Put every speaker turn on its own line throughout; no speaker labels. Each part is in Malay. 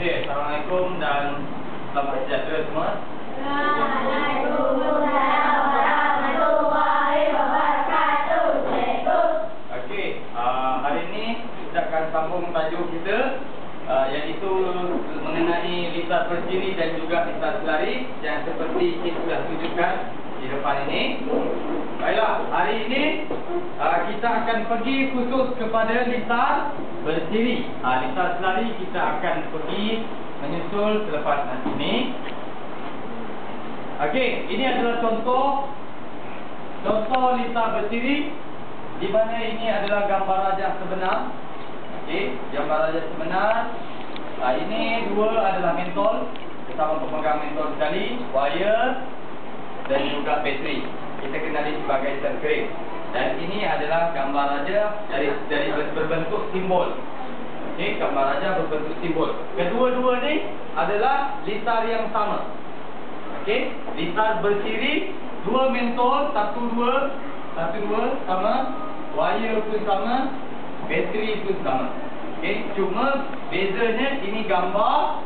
Okey, Assalamualaikum dan selamat sejahtera semua.
Waalaikumsalam warahmatullahi wabarakatuh. Cikgu.
Okey, hari ini kita akan sambung tajuk kita iaitu mengenai litar berdiri dan juga litar selari yang seperti kita sudah tunjukkan di depan ini. Baiklah, hari ini kita akan pergi khusus kepada litar berdiri. Litar selari kita akan pergi menyusul selepas nanti ini. Okey, ini adalah contoh litar berdiri di mana ini adalah gambar rajah sebenar. Okey, gambar rajah sebenar. Ini dua adalah mentol, bersama pemegang mentol sekali, wire dan juga bateri. Kita kenali sebagai sel kering. Dan ini adalah gambar raja dari berbentuk simbol. Okey, gambar raja berbentuk simbol. Kedua-dua ni adalah litar yang sama. Okey, litar bersiri, dua mentol, satu dua sama, wire pun sama, bateri pun sama. Okey, cuma bezanya ini gambar,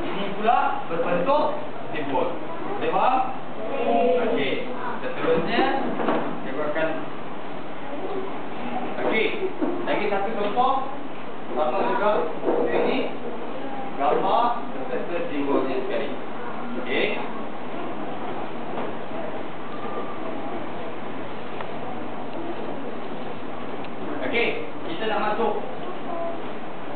ini pula berbentuk simbol. Boleh faham? Okey, seterusnya saya akan. Okey, lagi satu contoh sama juga ini gambar beserta simbolnya sekali. Okey. Okey, kita nak masuk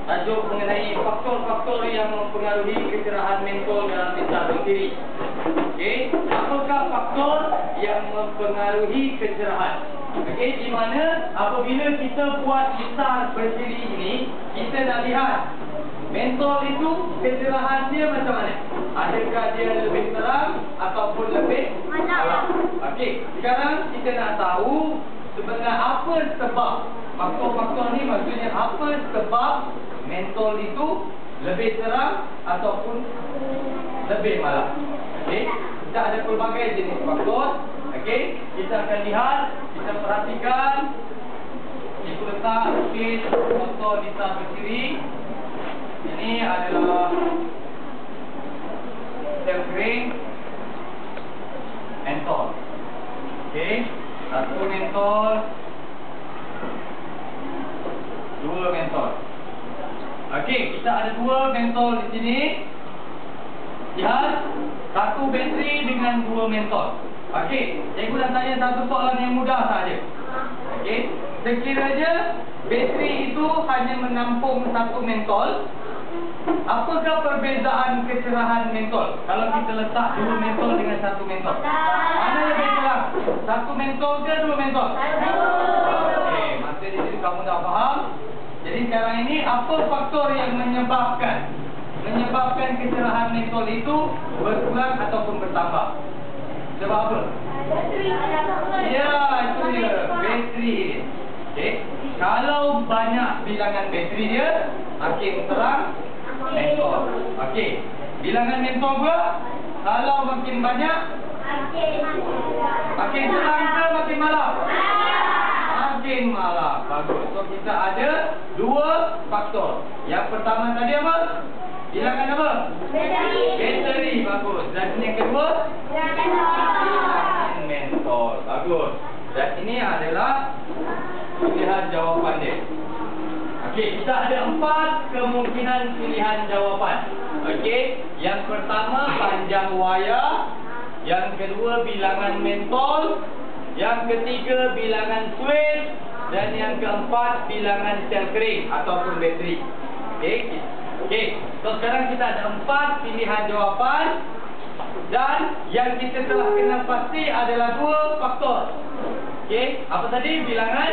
tajuk mengenai faktor-faktor yang mempengaruhi kecerahan mentol dalam litar berdiri. Okey, apakah faktor yang mempengaruhi kecerahan? Okey, di mana apabila kita buat litar berdiri ini, kita nak lihat mentol itu kecerahan dia macam mana? Adakah dia lebih terang ataupun lebih malam? Okey, sekarang kita nak tahu sebenarnya apa sebab faktor-faktor ni, maksudnya apa sebab mentol itu lebih terang ataupun lebih malam. Okey, kita ada pelbagai jenis faktor. Okey, kita akan lihat, kita perhatikan. Ibu letak lukis faktor litar berdiri. Ini adalah sel kering mentol. Okey, satu mentol, dua mentol. Okey, kita ada dua mentol di sini. Lihat, satu bateri dengan dua mentol. Okey, cikgu nak tanya satu soalan yang mudah saja. Okey, sekiranya bateri itu hanya menampung satu mentol, apakah perbezaan kecerahan mentol kalau kita letak dua mentol dengan satu mentol? Mana lebih terang? Satu mentol ke dua mentol? Okey, masa di sini kamu dah faham. Jadi sekarang ini apa faktor yang menyebabkan kecerahan mentol itu berkurang ataupun bertambah? Sebab apa? Ya, itu dia, bateri. Okey, kalau banyak bilangan bateri dia, makin terang mentol. Okey, bilangan mentol pula kalau makin banyak, makin terang ke makin malam? Makin malam. Bagus. So kita ada dua faktor. Yang pertama tadi apa? Bilangan apa? Bateri. Bagus. Dan yang kedua? Bilangan mentol. Bagus. Dan ini adalah pilihan jawapan dia. Okey, kita ada 4 kemungkinan pilihan jawapan. Okey, yang pertama panjang wayar, yang kedua bilangan mentol, yang ketiga bilangan switch, dan yang keempat bilangan sel kering ataupun bateri. Okey. Okey. So sekarang kita ada 4 pilihan jawapan dan yang kita telah kenal pasti adalah dua faktor. Okey, apa tadi? Bilangan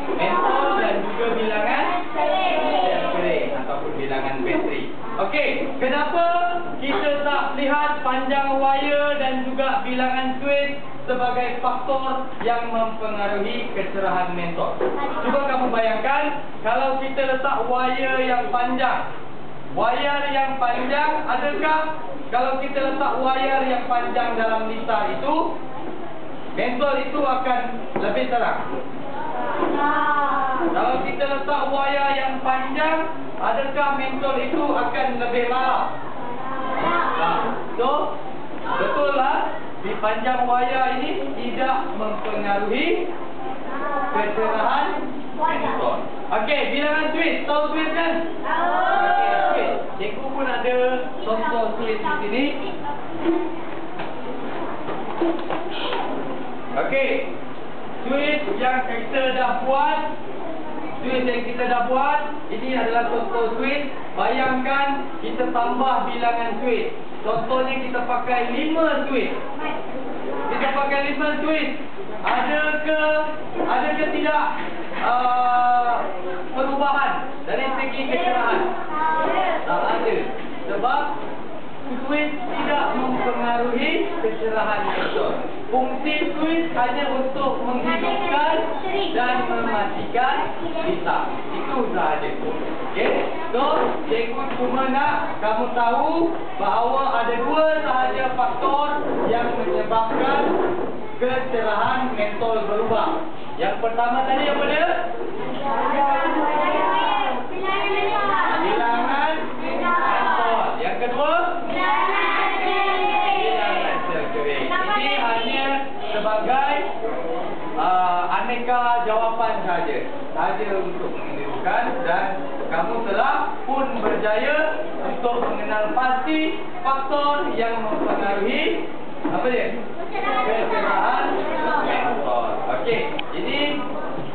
mentol dan juga bilangan sel kering ataupun bilangan bateri. Okey, kenapa kita tak lihat panjang wire dan juga bilangan switch sebagai faktor yang mempengaruhi kecerahan mentol? Cuba kamu bayangkan kalau kita letak wire yang panjang. Wire yang panjang, adakah kalau kita letak wire yang panjang dalam litar itu, mentol itu akan lebih terang? Kalau kita letak wire yang panjang, adakah mentol itu akan lebih marah? So, betul lah, di panjang wayar ini tidak mempengaruhi kecerahan mentol. Okey, bilangan twist. Tahu twist kan? Okey, twist. Cikgu pun ada contoh twist di sini. Okey, twist yang kita dah buat. Twist yang kita dah buat, ini adalah contoh twist. Bayangkan kita tambah bilangan twist. Contohnya kita pakai 5 twist. Kita pakai 5 twist. Adakah tidak perubahan dari segi kecerahan? Tak ada. Sebab twist tidak mempengaruhi kecerahan mentol. Fungsi twist hanya untuk menghidupkan dan mematikan hitam. Itu sahaja. Okey. So, cikgu cuma nak kamu tahu bahawa ada 2 sahaja faktor yang menyebabkan kecerahan mentol berubah. Yang pertama tadi apa dia? Bilangan mentol. Yang kedua? Bilangan sel kering. Ini hanya sebagai aneka jawapan saja untuk menentukan, dan kamu telah pun berjaya untuk mengenal pasti faktor yang mempengaruhi apa dia? Kecerahan mentol. Okey, jadi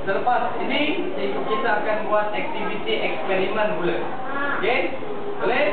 selepas ini kita akan buat aktiviti eksperimen pula. Okey? Boleh?